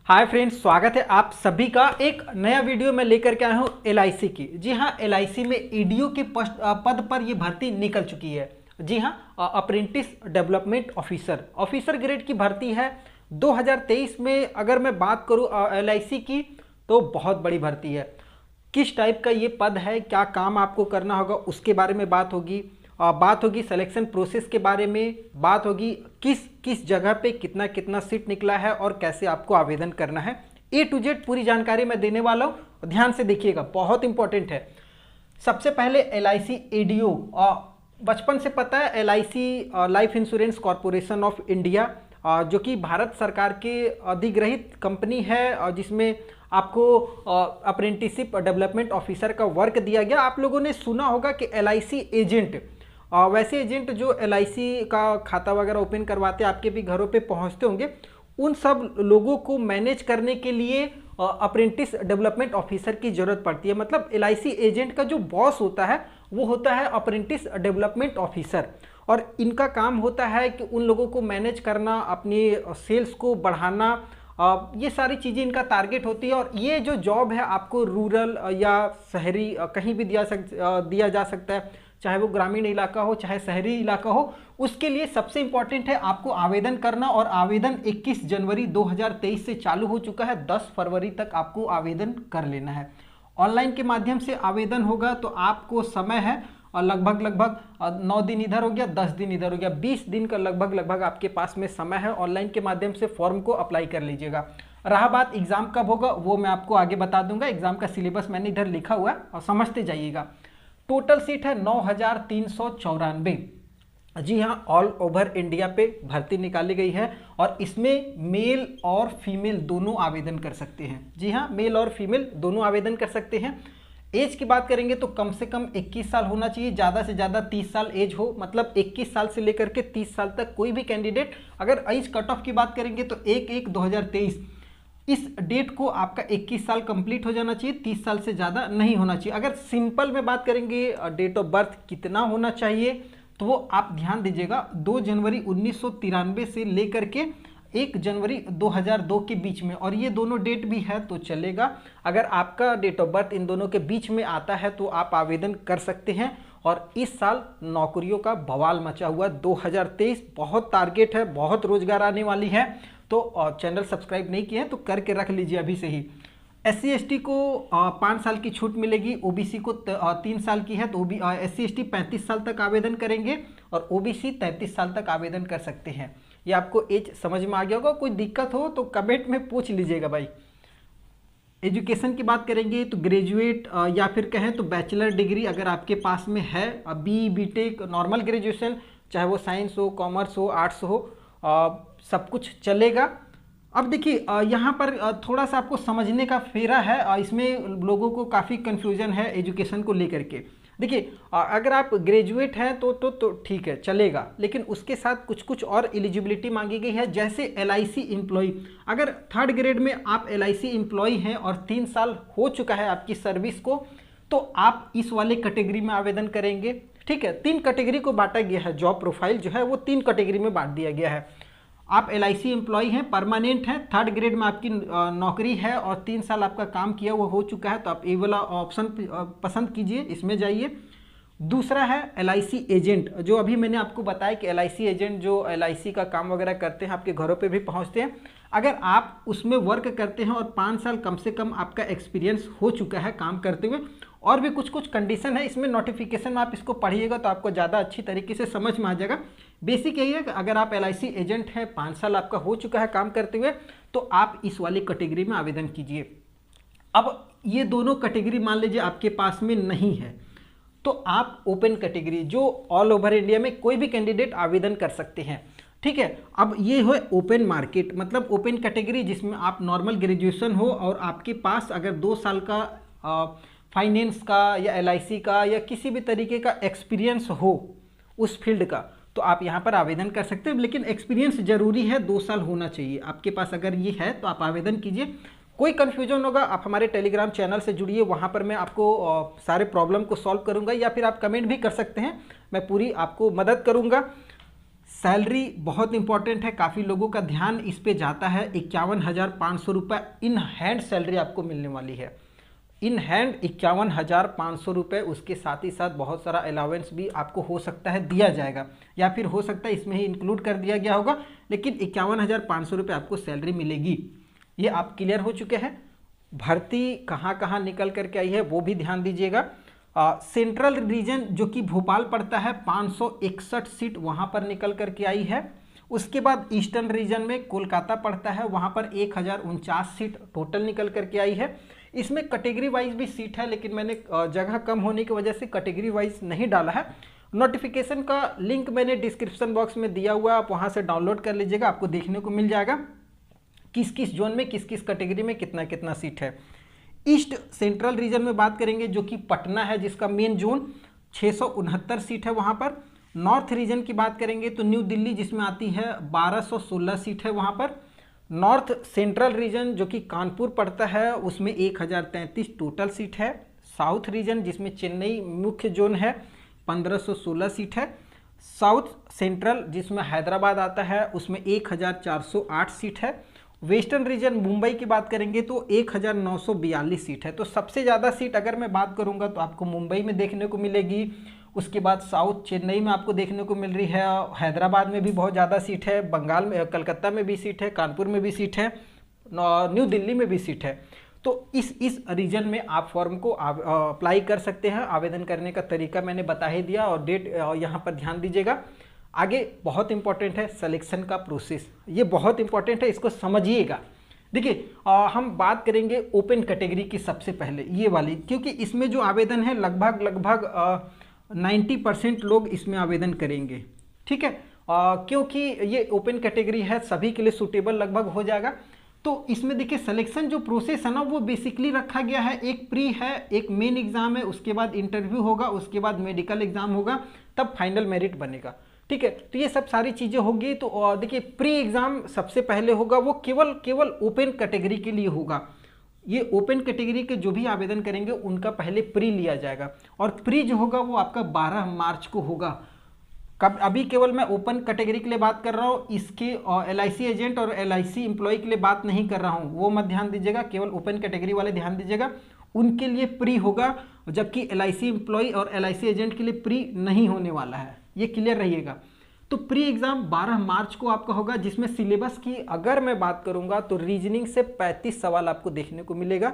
Hi friends, स्वागत है आप सभी का एक नया वीडियो में लेकर के आया हूँ एलआईसी की। जी हाँ, एलआईसी में ईडीओ के पद पर ये भर्ती निकल चुकी है। जी हाँ, अप्रेंटिस डेवलपमेंट ऑफिसर ग्रेड की भर्ती है 2023 में। अगर मैं बात करूँ एलआईसी की तो बहुत बड़ी भर्ती है। किस टाइप का ये पद है, क्या काम आपको करना होगा, उसके बारे में बात होगी। बात होगी सिलेक्शन प्रोसेस के बारे में, बात होगी किस किस जगह पे कितना कितना सीट निकला है और कैसे आपको आवेदन करना है। ए टू जेड पूरी जानकारी मैं देने वाला हूँ, ध्यान से देखिएगा, बहुत इंपॉर्टेंट है। सबसे पहले एलआईसी एडीओ, बचपन से पता है LIC life insurance corporation of India, जो कि भारत सरकार के अधिग्रहित कंपनी है, जिसमें आपको अप्रेंटिसशिप डेवलपमेंट ऑफिसर का वर्क दिया गया। आप लोगों ने सुना होगा कि एलआईसी एजेंट, वैसे एजेंट जो एलआईसी का खाता वगैरह ओपन करवाते हैं, आपके भी घरों पे पहुंचते होंगे, उन सब लोगों को मैनेज करने के लिए अप्रेंटिस डेवलपमेंट ऑफिसर की ज़रूरत पड़ती है। मतलब एलआईसी एजेंट का जो बॉस होता है वो होता है अप्रेंटिस डेवलपमेंट ऑफिसर, और इनका काम होता है कि उन लोगों को मैनेज करना, अपनी सेल्स को बढ़ाना, ये सारी चीज़ें इनका टारगेट होती है। और ये जो जॉब है आपको रूरल या शहरी कहीं भी दिया जा सकता है, चाहे वो ग्रामीण इलाका हो चाहे शहरी इलाका हो। उसके लिए सबसे इंपॉर्टेंट है आपको आवेदन करना, और आवेदन 21 जनवरी 2023 से चालू हो चुका है। 10 फरवरी तक आपको आवेदन कर लेना है। ऑनलाइन के माध्यम से आवेदन होगा तो आपको समय है और लगभग 9 दिन इधर हो गया, 10 दिन इधर हो गया, 20 दिन का लगभग आपके पास में समय है। ऑनलाइन के माध्यम से फॉर्म को अप्लाई कर लीजिएगा। रहा बात एग्जाम कब होगा, वो मैं आपको आगे बता दूंगा। एग्जाम का सिलेबस मैंने इधर लिखा हुआ है और समझते जाइएगा। टोटल सीट है 9394। जी हाँ, ऑल ओवर इंडिया पे भर्ती निकाली गई है, और इसमें मेल और फीमेल दोनों आवेदन कर सकते हैं। जी हाँ, मेल और फीमेल दोनों आवेदन कर सकते हैं। एज की बात करेंगे तो कम से कम 21 साल होना चाहिए, ज़्यादा से ज़्यादा 30 साल एज हो। मतलब 21 साल से लेकर के 30 साल तक कोई भी कैंडिडेट। अगर एज कट ऑफ की बात करेंगे तो 1/1/2023 इस डेट को आपका 21 साल कंप्लीट हो जाना चाहिए, 30 साल से ज़्यादा नहीं होना चाहिए। अगर सिंपल में बात करेंगे डेट ऑफ बर्थ कितना होना चाहिए, तो वो आप ध्यान दीजिएगा 2 जनवरी 1993 से लेकर के 1 जनवरी 2002 के बीच में, और ये दोनों डेट भी है तो चलेगा। अगर आपका डेट ऑफ बर्थ इन दोनों के बीच में आता है तो आप आवेदन कर सकते हैं। और इस साल नौकरियों का बवाल मचा हुआ 2023, बहुत टारगेट है, बहुत रोजगार आने वाली है। तो चैनल सब्सक्राइब नहीं किए हैं तो करके रख लीजिए अभी से ही। SC/ST को 5 साल की छूट मिलेगी, OBC को 3 साल की है, तो SC/ST 35 साल तक आवेदन करेंगे और OBC 33 साल तक आवेदन कर सकते हैं। ये आपको एज समझ में आ गया होगा। कोई दिक्कत हो तो कमेंट में पूछ लीजिएगा भाई। एजुकेशन की बात करेंगे तो ग्रेजुएट या फिर कहें तो बैचलर डिग्री अगर आपके पास में है, BTech नॉर्मल ग्रेजुएशन, चाहे वो साइंस हो, कॉमर्स हो, आर्ट्स हो, सब कुछ चलेगा। अब देखिए यहाँ पर थोड़ा सा आपको समझने का फेरा है, इसमें लोगों को काफ़ी कन्फ्यूजन है एजुकेशन को लेकर के। देखिए अगर आप ग्रेजुएट हैं तो ठीक है, चलेगा, लेकिन उसके साथ कुछ कुछ और एलिजिबिलिटी मांगी गई है। जैसे LIC एम्प्लॉय, अगर 3rd ग्रेड में आप LIC एम्प्लॉय हैं और 3 साल हो चुका है आपकी सर्विस को, तो आप इस वाले कैटेगरी में आवेदन करेंगे। ठीक है, 3 कैटेगरी को बांटा गया है, जॉब प्रोफाइल जो है वो 3 कैटेगरी में बांट दिया गया है। आप LIC एम्प्लॉय हैं, परमानेंट हैं, 3rd ग्रेड में आपकी नौकरी है और 3 साल आपका काम किया वो हो चुका है, तो आप ये वाला ऑप्शन पसंद कीजिए, इसमें जाइए। दूसरा है LIC एजेंट, जो अभी मैंने आपको बताया कि LIC एजेंट जो LIC का काम वगैरह करते हैं, आपके घरों पे भी पहुंचते हैं। अगर आप उसमें वर्क करते हैं और 5 साल कम से कम आपका एक्सपीरियंस हो चुका है काम करते हुए, और भी कुछ कुछ कंडीशन है इसमें, नोटिफिकेशन में आप इसको पढ़िएगा तो आपको ज़्यादा अच्छी तरीके से समझ में आ जाएगा। बेसिक यही है कि अगर आप LIC एजेंट हैं, 5 साल आपका हो चुका है काम करते हुए, तो आप इस वाली कैटेगरी में आवेदन कीजिए। अब ये दोनों कैटेगरी मान लीजिए आपके पास में नहीं है, तो आप ओपन कैटेगरी, जो ऑल ओवर इंडिया में कोई भी कैंडिडेट आवेदन कर सकते हैं। ठीक है, अब ये है ओपन मार्केट, मतलब ओपन कैटेगरी जिसमें आप नॉर्मल ग्रेजुएशन हो और आपके पास अगर 2 साल का फाइनेंस का या LIC का या किसी भी तरीके का एक्सपीरियंस हो उस फील्ड का, तो आप यहाँ पर आवेदन कर सकते हैं। लेकिन एक्सपीरियंस जरूरी है, 2 साल होना चाहिए आपके पास। अगर ये है तो आप आवेदन कीजिए। कोई कन्फ्यूजन होगा आप हमारे टेलीग्राम चैनल से जुड़िए, वहाँ पर मैं आपको सारे प्रॉब्लम को सॉल्व करूँगा, या फिर आप कमेंट भी कर सकते हैं, मैं पूरी आपको मदद करूँगा। सैलरी बहुत इंपॉर्टेंट है, काफ़ी लोगों का ध्यान इस पे जाता है। 51,500 रुपये इन हैंड सैलरी आपको मिलने वाली है, इन हैंड 51,500 रुपये। उसके साथ ही साथ बहुत सारा अलाउंस भी आपको हो सकता है दिया जाएगा, या फिर हो सकता है इसमें ही इंक्लूड कर दिया गया होगा, लेकिन 51,500 रुपये आपको सैलरी मिलेगी। ये आप क्लियर हो चुके हैं। भर्ती कहाँ कहाँ निकल करके आई है वो भी ध्यान दीजिएगा। सेंट्रल रीजन जो कि भोपाल पड़ता है 561 सीट वहाँ पर निकल करके आई है। उसके बाद ईस्टर्न रीजन में कोलकाता पड़ता है, वहाँ पर 1049 सीट टोटल निकल करके आई है। इसमें कैटेगरी वाइज भी सीट है, लेकिन मैंने जगह कम होने की वजह से कैटेगरी वाइज नहीं डाला है। नोटिफिकेशन का लिंक मैंने डिस्क्रिप्शन बॉक्स में दिया हुआ है, आप वहाँ से डाउनलोड कर लीजिएगा, आपको देखने को मिल जाएगा किस किस जोन में किस किस कैटेगरी में कितना कितना सीट है। ईस्ट सेंट्रल रीजन में बात करेंगे जो कि पटना है, जिसका मेन जोन 669 सीट है वहाँ पर। नॉर्थ रीजन की बात करेंगे तो न्यू दिल्ली जिसमें आती है 1216 सीट है वहाँ पर। नॉर्थ सेंट्रल रीजन जो कि कानपुर पड़ता है उसमें 1033 टोटल सीट है। साउथ रीजन जिसमें चेन्नई मुख्य जोन है 1516 सीट है। साउथ सेंट्रल जिसमें हैदराबाद आता है उसमें 1408 सीट है। वेस्टर्न रीजन मुंबई की बात करेंगे तो 1942 सीट है। तो सबसे ज़्यादा सीट अगर मैं बात करूंगा तो आपको मुंबई में देखने को मिलेगी। उसके बाद साउथ चेन्नई में आपको देखने को मिल रही है, हैदराबाद में भी बहुत ज़्यादा सीट है, बंगाल में कलकत्ता में भी सीट है, कानपुर में भी सीट है, न्यू दिल्ली में भी सीट है। तो इस रीजन में आप फॉर्म को अप्लाई कर सकते हैं। आवेदन करने का तरीका मैंने बता ही दिया और डेट यहाँ पर ध्यान दीजिएगा। आगे बहुत इंपॉर्टेंट है सिलेक्शन का प्रोसेस, ये बहुत इंपॉर्टेंट है, इसको समझिएगा। देखिए हम बात करेंगे ओपन कैटेगरी की सबसे पहले, ये वाली, क्योंकि इसमें जो आवेदन है लगभग 90% लोग इसमें आवेदन करेंगे, ठीक है। क्योंकि ये ओपन कैटेगरी है, सभी के लिए सूटेबल लगभग हो जाएगा। तो इसमें देखिए सिलेक्शन जो प्रोसेस है ना वो बेसिकली रखा गया है, एक प्री है, एक मेन एग्जाम है, उसके बाद इंटरव्यू होगा, उसके बाद मेडिकल एग्जाम होगा, तब फाइनल मेरिट बनेगा, ठीक है। तो ये सब सारी चीज़ें होंगी। तो देखिए प्री एग्जाम सबसे पहले होगा, वो केवल ओपन कैटेगरी के लिए होगा। ये ओपन कैटेगरी के जो भी आवेदन करेंगे उनका पहले प्री लिया जाएगा, और प्री जो होगा वो आपका 12 मार्च को होगा। कब अभी केवल मैं ओपन कैटेगरी के लिए बात कर रहा हूँ, इसके LIC एजेंट और LIC एम्प्लॉय के लिए बात नहीं कर रहा हूँ, वो मत ध्यान दीजिएगा, केवल ओपन कैटेगरी वाले ध्यान दीजिएगा, उनके लिए प्री होगा, जबकि LIC एम्प्लॉय और LIC एजेंट के लिए प्री नहीं होने वाला है, ये क्लियर रहिएगा। तो प्री एग्जाम 12 मार्च को आपका होगा, जिसमें सिलेबस की अगर मैं बात करूंगा तो रीजनिंग से 35 सवाल आपको देखने को मिलेगा,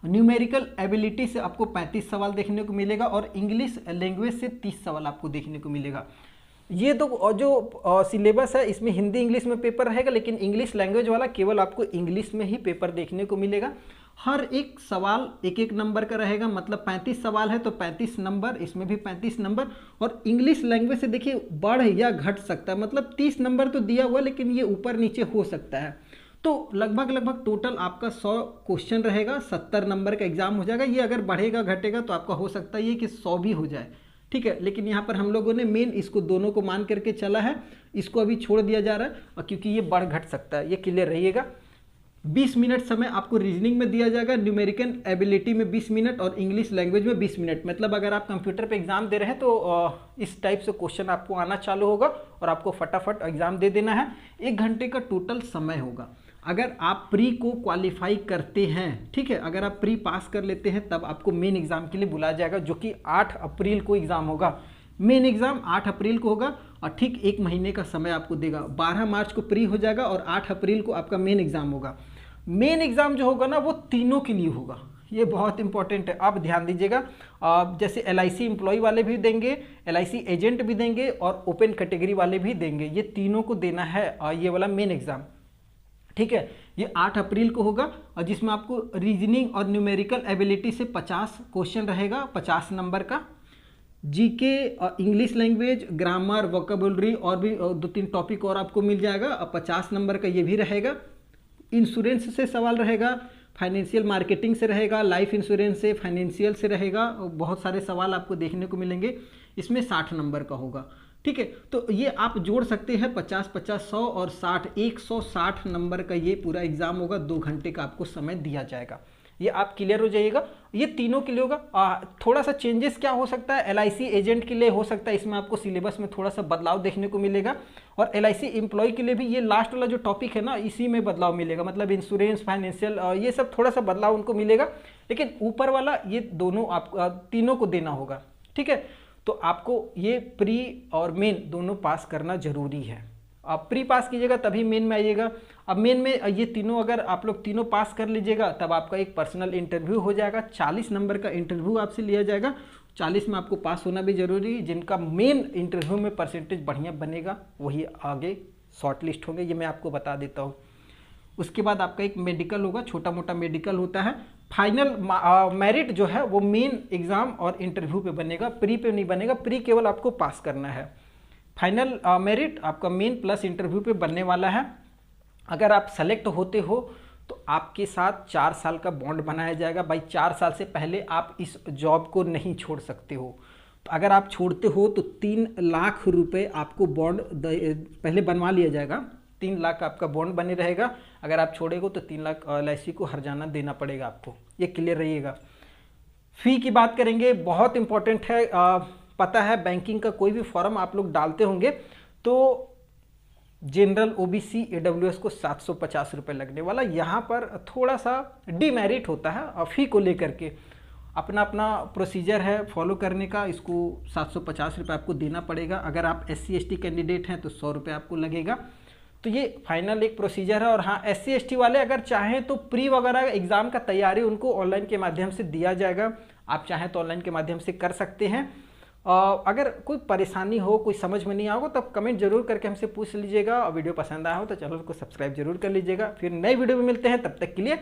न्यूमेरिकल एबिलिटी से आपको 35 सवाल देखने को मिलेगा, और इंग्लिश लैंग्वेज से 30 सवाल आपको देखने को मिलेगा। ये तो जो सिलेबस है इसमें हिंदी इंग्लिश में पेपर रहेगा, लेकिन इंग्लिश लैंग्वेज वाला केवल आपको इंग्लिश में ही पेपर देखने को मिलेगा। हर एक सवाल एक एक नंबर का रहेगा, मतलब 35 सवाल है तो 35 नंबर, इसमें भी 35 नंबर। और इंग्लिश लैंग्वेज से देखिए बढ़ या घट सकता है, मतलब 30 नंबर तो दिया हुआ, लेकिन ये ऊपर नीचे हो सकता है। तो लगभग टोटल आपका 100 क्वेश्चन रहेगा, 70 नंबर का एग्जाम हो जाएगा। ये अगर बढ़ेगा घटेगा तो आपका हो सकता है ये कि 100 भी हो जाए, ठीक है। लेकिन यहाँ पर हम लोगों ने मेन इसको दोनों को मान करके चला है, इसको अभी छोड़ दिया जा रहा है, और क्योंकि ये बढ़ घट सकता है, ये क्लियर रहिएगा। 20 मिनट समय आपको रीजनिंग में दिया जाएगा, न्यूमेरिकल एबिलिटी में 20 मिनट और इंग्लिश लैंग्वेज में 20 मिनट। मतलब अगर आप कंप्यूटर पे एग्जाम दे रहे हैं तो इस टाइप से क्वेश्चन आपको आना चालू होगा और आपको फटाफट एग्जाम दे देना है। 1 घंटे का टोटल समय होगा। अगर आप प्री को क्वालिफाई करते हैं, ठीक है, अगर आप प्री पास कर लेते हैं तब आपको मेन एग्जाम के लिए बुलाया जाएगा, जो कि 8 अप्रैल को एग्जाम होगा। मेन एग्जाम 8 अप्रैल को होगा और ठीक 1 महीने का समय आपको देगा। 12 मार्च को प्री हो जाएगा और 8 अप्रैल को आपका मेन एग्जाम होगा। मेन एग्जाम जो होगा ना वो तीनों के लिए होगा, ये बहुत इंपॉर्टेंट है, आप ध्यान दीजिएगा। जैसे LIC एम्प्लॉय वाले भी देंगे, LIC एजेंट भी देंगे और ओपन कैटेगरी वाले भी देंगे, ये तीनों को देना है ये वाला मेन एग्जाम, ठीक है। ये 8 अप्रैल को होगा और जिसमें आपको रीजनिंग और न्यूमेरिकल एबिलिटी से 50 क्वेश्चन रहेगा, 50 नंबर का। GK English language, grammar, vocabulary और भी 2-3 टॉपिक और आपको मिल जाएगा, 50 नंबर का ये भी रहेगा। इंश्योरेंस से सवाल रहेगा, फाइनेंशियल मार्केटिंग से रहेगा, लाइफ इंश्योरेंस से, फाइनेंशियल से रहेगा, बहुत सारे सवाल आपको देखने को मिलेंगे। इसमें 60 नंबर का होगा, ठीक है। तो ये आप जोड़ सकते हैं 50, 50, 100 और 60, 160 नंबर का ये पूरा एग्जाम होगा। 2 घंटे का आपको समय दिया जाएगा। ये आप क्लियर हो जाइएगा। ये तीनों के लिए होगा। थोड़ा सा चेंजेस क्या हो सकता है, LIC एजेंट के लिए हो सकता है, इसमें आपको सिलेबस में थोड़ा सा बदलाव देखने को मिलेगा। और LIC एम्प्लॉय के लिए भी ये लास्ट वाला जो टॉपिक है ना, इसी में बदलाव मिलेगा, मतलब इंश्योरेंस, फाइनेंशियल, ये सब थोड़ा सा बदलाव उनको मिलेगा। लेकिन ऊपर वाला ये दोनों आप तीनों को देना होगा, ठीक है। तो आपको ये प्री और मेन दोनों पास करना जरूरी है। आप प्री पास कीजिएगा तभी मेन में आइएगा। अब मेन में ये तीनों अगर आप लोग तीनों पास कर लीजिएगा तब आपका एक पर्सनल इंटरव्यू हो जाएगा। 40 नंबर का इंटरव्यू आपसे लिया जाएगा, 40 में आपको पास होना भी जरूरी है। जिनका मेन इंटरव्यू में परसेंटेज बढ़िया बनेगा वही आगे शॉर्ट लिस्ट होंगे, ये मैं आपको बता देता हूँ। उसके बाद आपका एक मेडिकल होगा, छोटा मोटा मेडिकल होता है। फाइनल मेरिट जो है वो मेन एग्जाम और इंटरव्यू पे बनेगा, प्री पे नहीं बनेगा। प्री केवल आपको पास करना है। फाइनल मेरिट आपका मेन प्लस इंटरव्यू पे बनने वाला है। अगर आप सेलेक्ट होते हो तो आपके साथ 4 साल का बॉन्ड बनाया जाएगा। भाई 4 साल से पहले आप इस जॉब को नहीं छोड़ सकते हो। तो अगर आप छोड़ते हो तो 3 लाख रुपए आपको बॉन्ड पहले बनवा लिया जाएगा। 3 लाख आपका बॉन्ड बने रहेगा। अगर आप छोड़ेगो तो 3 लाख LIC को हर्जाना देना पड़ेगा आपको, ये क्लियर रहिएगा। फी की बात करेंगे, बहुत इंपॉर्टेंट है। पता है बैंकिंग का कोई भी फॉर्म आप लोग डालते होंगे तो जनरल, OBC, AWS को 750 रुपये लगने वाला। यहाँ पर थोड़ा सा डीमेरिट होता है फ़ी को लेकर के, अपना अपना प्रोसीजर है फॉलो करने का। इसको 750 रुपये आपको देना पड़ेगा। अगर आप SC ST कैंडिडेट हैं तो 100 रुपये आपको लगेगा। तो ये फाइनल एक प्रोसीजर है। और हाँ, SC ST वाले अगर चाहें तो प्री वगैरह एग्ज़ाम का तैयारी उनको ऑनलाइन के माध्यम से दिया जाएगा। आप चाहें तो ऑनलाइन के माध्यम से कर सकते हैं। अगर कोई परेशानी हो, कोई समझ में नहीं आओ तब कमेंट जरूर करके हमसे पूछ लीजिएगा। और वीडियो पसंद आया हो तो चैनल को सब्सक्राइब जरूर कर लीजिएगा। फिर नई वीडियो में मिलते हैं, तब तक के लिए